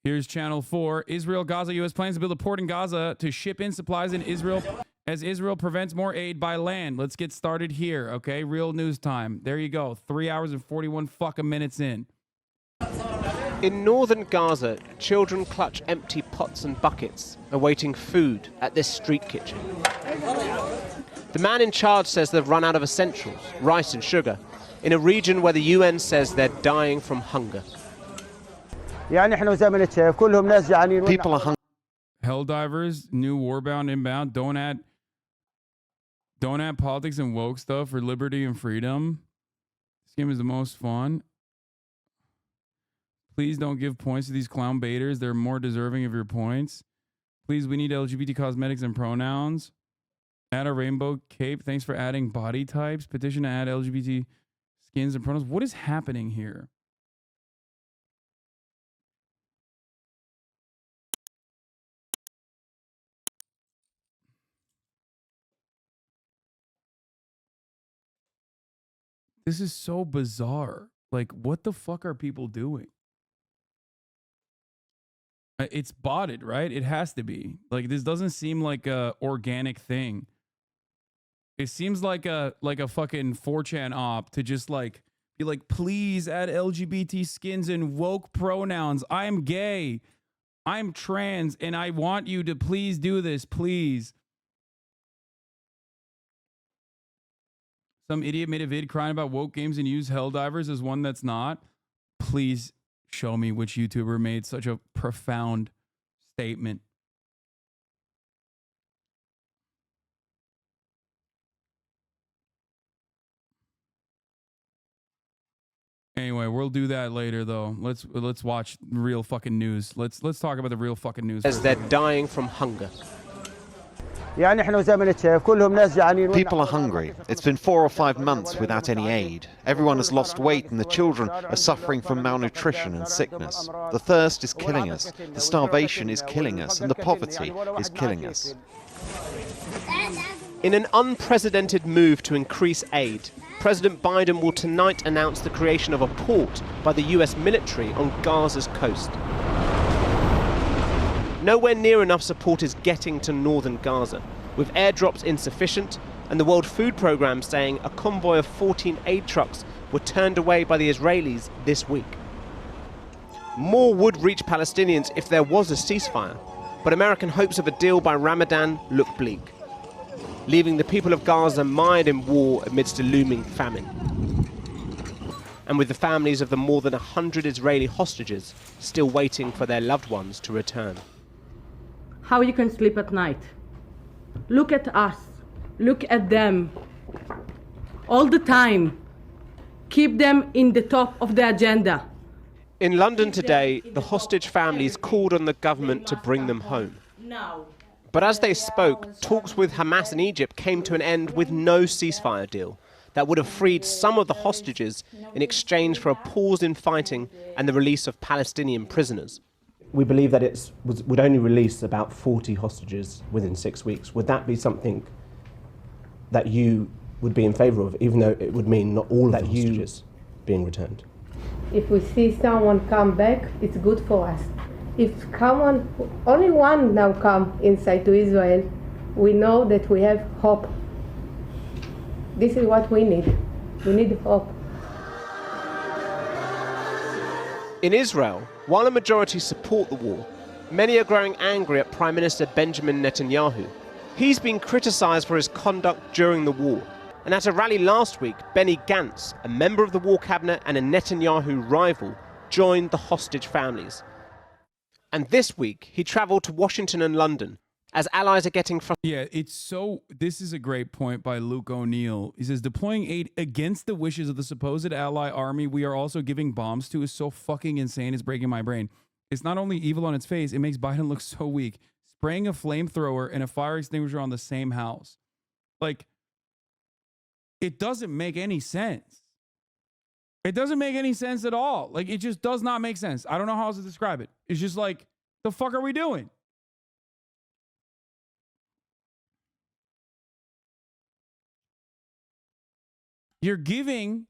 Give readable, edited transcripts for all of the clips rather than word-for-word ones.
Here's Channel 4. Israel, Gaza, U.S. plans to build a port in Gaza to ship in supplies in Israel as Israel prevents more aid by land. Let's get started here, okay? Real news time. There you go. 3 hours and 41 fucking minutes in. In northern Gaza, children clutch empty pots and buckets, awaiting food at this street kitchen. The man in charge says they've run out of essentials, rice and sugar, in a region where the UN says they're dying from hunger. People are hungry. Helldivers, new warbound inbound. Don't add politics and woke stuff for liberty and freedom. This game is the most fun. Please don't give points to these clown baiters. They're more deserving of your points. Please, we need LGBT cosmetics and pronouns. Add a rainbow cape. Thanks for adding body types. Petition to add LGBT skins and pronouns. What is happening here? This is so bizarre. Like, what the fuck are people doing? It's botted, right? It has to be. Like, this doesn't seem like a organic thing. It seems like a fucking 4chan op to just like be like, please add LGBT skins and woke pronouns. I'm gay. I'm trans, and I want you to please do this, please. Some idiot made a vid crying about woke games and used Helldivers as one that's not. Please show me which YouTuber made such a profound statement. Anyway, we'll do that later though. Let's watch real fucking news. Let's talk about the real fucking news. As they're dying from hunger. People are hungry. It's been 4 or 5 months without any aid. Everyone has lost weight and the children are suffering from malnutrition and sickness. The thirst is killing us, the starvation is killing us, and the poverty is killing us. In an unprecedented move to increase aid, President Biden will tonight announce the creation of a port by the US military on Gaza's coast. Nowhere near enough support is getting to northern Gaza, with airdrops insufficient and the World Food Programme saying a convoy of 14 aid trucks were turned away by the Israelis this week. More would reach Palestinians if there was a ceasefire, but American hopes of a deal by Ramadan look bleak, leaving the people of Gaza mired in war amidst a looming famine. And with the families of the more than 100 Israeli hostages still waiting for their loved ones to return. How you can sleep at night? Look at us. Look at them. All the time. Keep them in the top of the agenda. In London today, the hostage families called on the government to bring them home. But as they spoke, talks with Hamas in Egypt came to an end with no ceasefire deal that would have freed some of the hostages in exchange for a pause in fighting and the release of Palestinian prisoners. We believe that it would only release about 40 hostages within 6 weeks. Would that be something that you would be in favour of, even though it would mean not all of the hostages being returned? If we see someone come back, it's good for us. If only one now come inside to Israel, we know that we have hope. This is what we need. We need hope. In Israel, while a majority support the war, many are growing angry at Prime Minister Benjamin Netanyahu. He's been criticised for his conduct during the war. And at a rally last week, Benny Gantz, a member of the war cabinet and a Netanyahu rival, joined the hostage families. And this week, he travelled to Washington and London, as allies are getting frustrated. Yeah, this is a great point by Luke O'Neill. He says, deploying aid against the wishes of the supposed ally army we are also giving bombs to is so fucking insane, it's breaking my brain. It's not only evil on its face, it makes Biden look so weak. Spraying a flamethrower and a fire extinguisher on the same house. Like, it doesn't make any sense. It doesn't make any sense at all. Like, it just does not make sense. I don't know how else to describe it. It's just like, the fuck are we doing? You're giving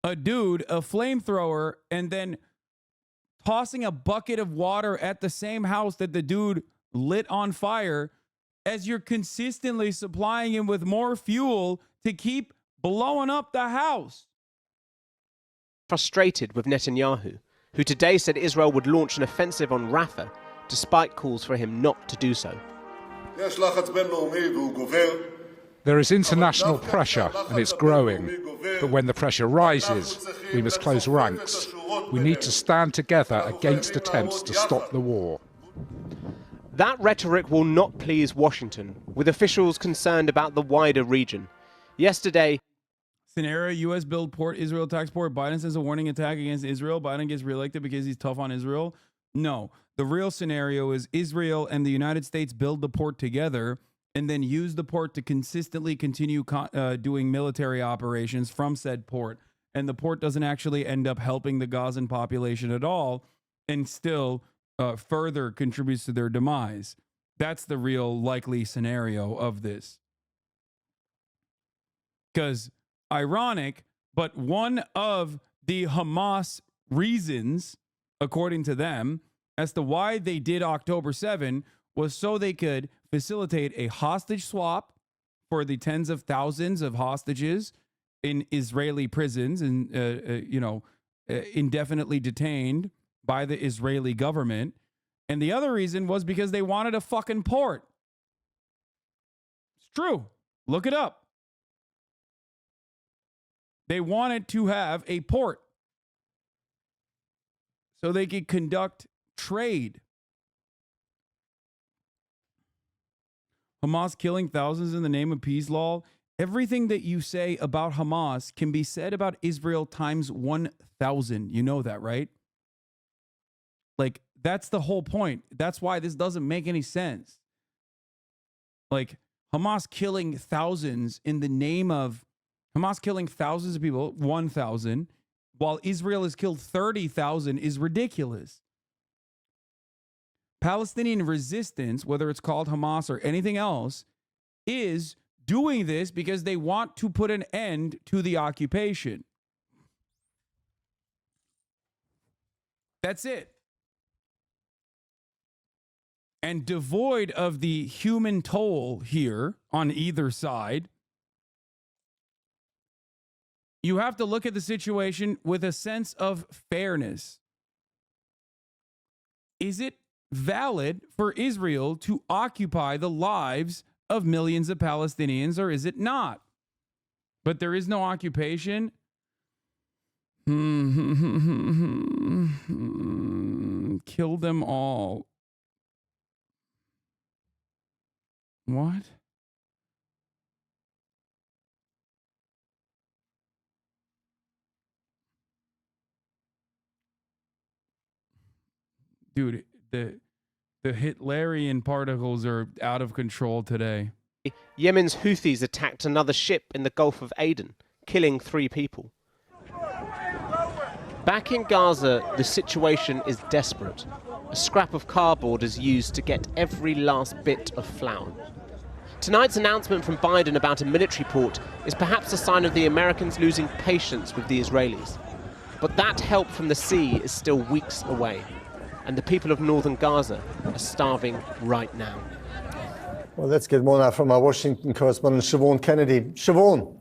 a dude a flamethrower and then tossing a bucket of water at the same house that the dude lit on fire as you're consistently supplying him with more fuel to keep blowing up the house. Frustrated with Netanyahu, who today said Israel would launch an offensive on Rafah, despite calls for him not to do so. There is international pressure, and it's growing. But when the pressure rises, we must close ranks. We need to stand together against attempts to stop the war. That rhetoric will not please Washington, with officials concerned about the wider region. Yesterday, scenario, U.S. build port, Israel attacks port. Biden sends a warning attack against Israel. Biden gets reelected because he's tough on Israel. No, the real scenario is Israel and the United States build the port together and then use the port to consistently continue doing military operations from said port. And the port doesn't actually end up helping the Gazan population at all and still further contributes to their demise. That's the real likely scenario of this. Because ironic, but one of the Hamas reasons, according to them, as to why they did October 7 was so they could facilitate a hostage swap for the tens of thousands of hostages in Israeli prisons and, indefinitely detained by the Israeli government. And the other reason was because they wanted a fucking port. It's true. Look it up. They wanted to have a port so they could conduct trade. Hamas killing thousands in the name of peace law. Everything that you say about Hamas can be said about Israel times 1,000. You know that, right? Like, that's the whole point. That's why this doesn't make any sense. Like, Hamas killing thousands in the name of Hamas killing thousands of people, 1,000, while Israel has killed 30,000 is ridiculous. Palestinian resistance, whether it's called Hamas or anything else, is doing this because they want to put an end to the occupation. That's it. And devoid of the human toll here on either side, you have to look at the situation with a sense of fairness. Is it valid for Israel to occupy the lives of millions of Palestinians, or is it not? But there is no occupation. Kill them all. What? Dude, the Hitlerian particles are out of control today. Yemen's Houthis attacked another ship in the Gulf of Aden, killing 3 people. Back in Gaza, the situation is desperate. A scrap of cardboard is used to get every last bit of flour. Tonight's announcement from Biden about a military port is perhaps a sign of the Americans losing patience with the Israelis. But that help from the sea is still weeks away. And the people of northern Gaza are starving right now. Well, let's get more now from our Washington correspondent, Siobhan Kennedy. Siobhan.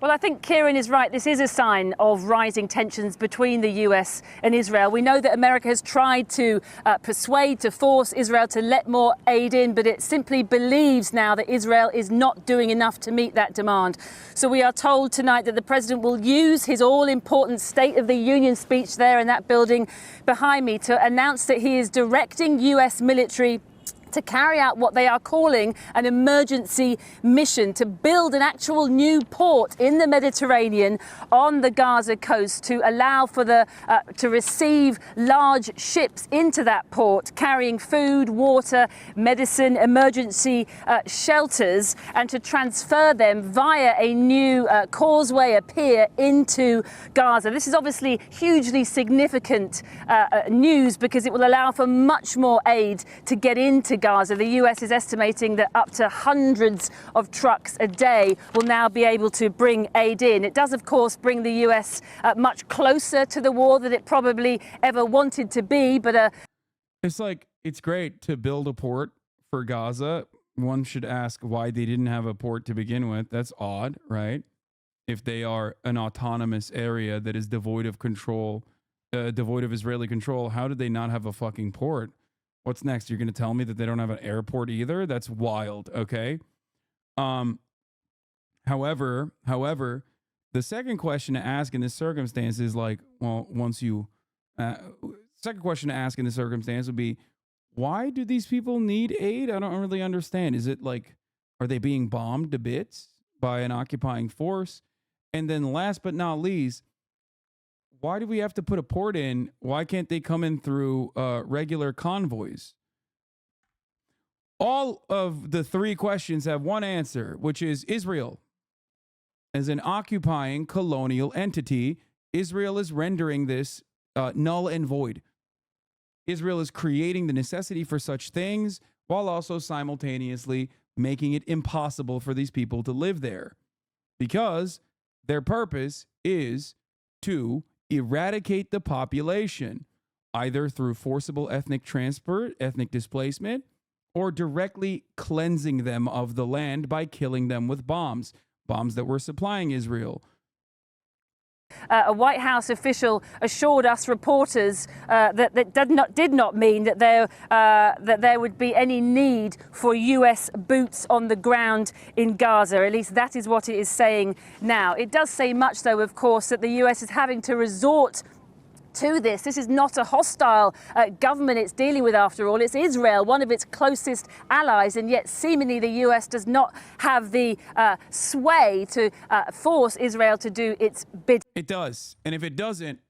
Well, I think Kieran is right. This is a sign of rising tensions between the US and Israel. We know that America has tried to persuade, to force Israel to let more aid in, but it simply believes now that Israel is not doing enough to meet that demand. So we are told tonight that the president will use his all-important State of the Union speech there in that building behind me to announce that he is directing US military to carry out what they are calling an emergency mission to build an actual new port in the Mediterranean on the Gaza coast to allow for to receive large ships into that port carrying food, water, medicine, emergency shelters, and to transfer them via a new causeway, a pier into Gaza. This is obviously hugely significant news because it will allow for much more aid to get into Gaza. The US is estimating that up to hundreds of trucks a day will now be able to bring aid in. It does, of course, bring the US much closer to the war than it probably ever wanted to be, but it's like, it's great to build a port for Gaza. One should ask why they didn't have a port to begin with. That's odd, right? If they are an autonomous area that is devoid of control, devoid of Israeli control, how did they not have a fucking port? What's next? You're going to tell me that they don't have an airport either? That's wild, okay? However, the second question to ask in this circumstance is like, well, second question to ask in this circumstance would be, why do these people need aid? I don't really understand. Is it like, are they being bombed to bits by an occupying force? And then last but not least, why do we have to put a port in? Why can't they come in through regular convoys? All of the three questions have one answer, which is Israel. As an occupying colonial entity, Israel is rendering this null and void. Israel is creating the necessity for such things while also simultaneously making it impossible for these people to live there, because their purpose is to eradicate the population, either through forcible ethnic transfer, ethnic displacement, or directly cleansing them of the land by killing them with bombs that were supplying Israel. A White House official assured us reporters that did not mean that there would be any need for US boots on the ground in Gaza. At least that is what it is saying now. It does say much, though, of course, that the US is having to resort to this. This is not a hostile government it's dealing with, after all. It's Israel, one of its closest allies, and yet seemingly the US does not have the sway to force Israel to do its bidding. It does. And if it doesn't,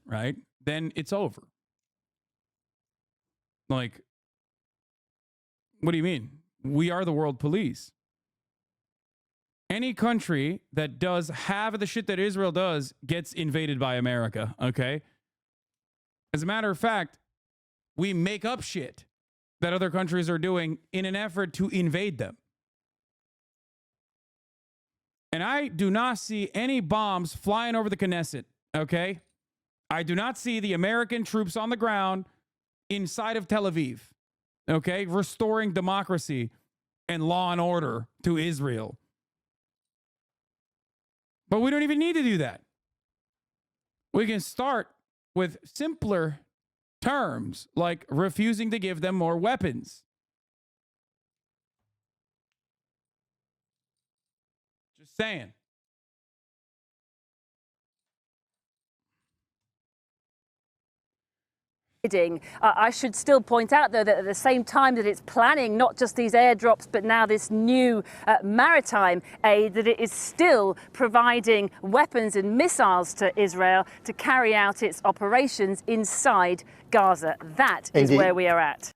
right, then it's over. Like, what do you mean? We are the world police. Any country that does half of the shit that Israel does gets invaded by America, okay? As a matter of fact, we make up shit that other countries are doing in an effort to invade them. And I do not see any bombs flying over the Knesset, okay? I do not see the American troops on the ground inside of Tel Aviv, okay? Restoring democracy and law and order to Israel. But we don't even need to do that. We can start with simpler terms, like refusing to give them more weapons. Just saying. I should still point out, though, that at the same time that it's planning not just these airdrops, but now this new maritime aid, that it is still providing weapons and missiles to Israel to carry out its operations inside Gaza. That is where we are at.